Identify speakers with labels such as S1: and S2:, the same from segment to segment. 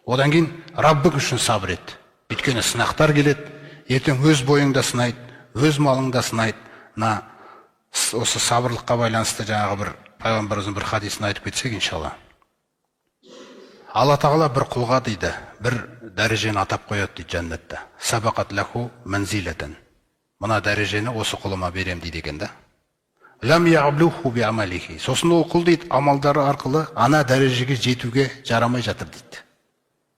S1: Одан кейін Раббың үшін сабыр ет. Өйткені сынақтар келеді, ертең өз бойыңда сынайды, өз малыңда сынайды. Осы сабырлыққа байланысты жаңағы бір пайғамбарымыздың бір хадисін айтып кетсек, иншалла. Алла тағала бір құлға дейді, бір дәрежені атап қояды дейді жәннатта. Сабақат лаху манзилатан. Мына дәрежені осы құлыма берем дейді екен да. Лам яблуху би амалихи. Сосын ол құл дейді, амалдары арқылы ана дәрежеге жетуге жарамай жатыр дейді.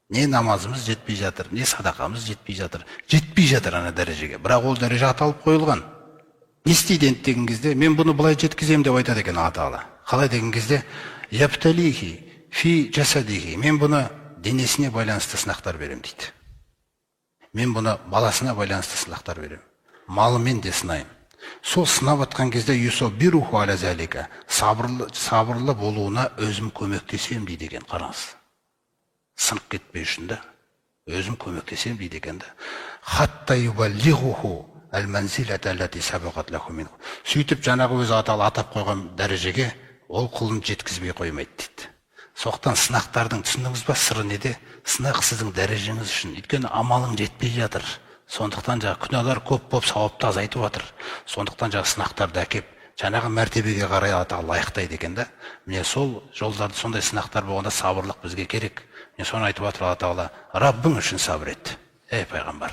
S1: Не намазымыз жетпей жатыр, не садақамыз жетпей жатыр. Жетпей жатыр ана дәрежеге. Бірақ ол дәреже аталып қойылған. Не істейді енді деген кезде, мен бұны былай жеткізем деп айтады екен Алла тағала. Қалай деген кезде, япталихи фи жасадихи. Мен бұны денесіне байланысты сынақтар берем дейді. Мен бұны баласына байланысты сынақтар берем. Малымен де сынайым. Сол сынап атқан кезде юсаббируху аля залика. Сабырлы болуына өзім көмектесем дейді екен, қараңыз. Сынып кетпей үшін да өзім көмектесем дейді екен да. Хатта юбаллигуху әл-манзилата аллати сабақат лаху минху. Сөйтіп жаңағы өзі атап қойған дәрежеге ол құлын жеткізбей қоймайды дейді. Соқтан сынақтардың, түсіндіңіз ба, сыры неде? Сынақ сіздің дәрежеңіз үшін. Өйткені амалың жетпей жатыр. Сондықтан жаңағы күнәлар көп болып, сауапты азайтып жатыр. Сондықтан жаңағы сынақтарды әкеп жаңағы мәртебеге қарай Алла тағала лайықтайды екен да. Міне сол жолдарды, сондай сынақтар болғанда сабырлық бізге керек. Мен соны айтып жатыр Алла тағала. Раббың үшін сабыр ет, ей пайғамбар.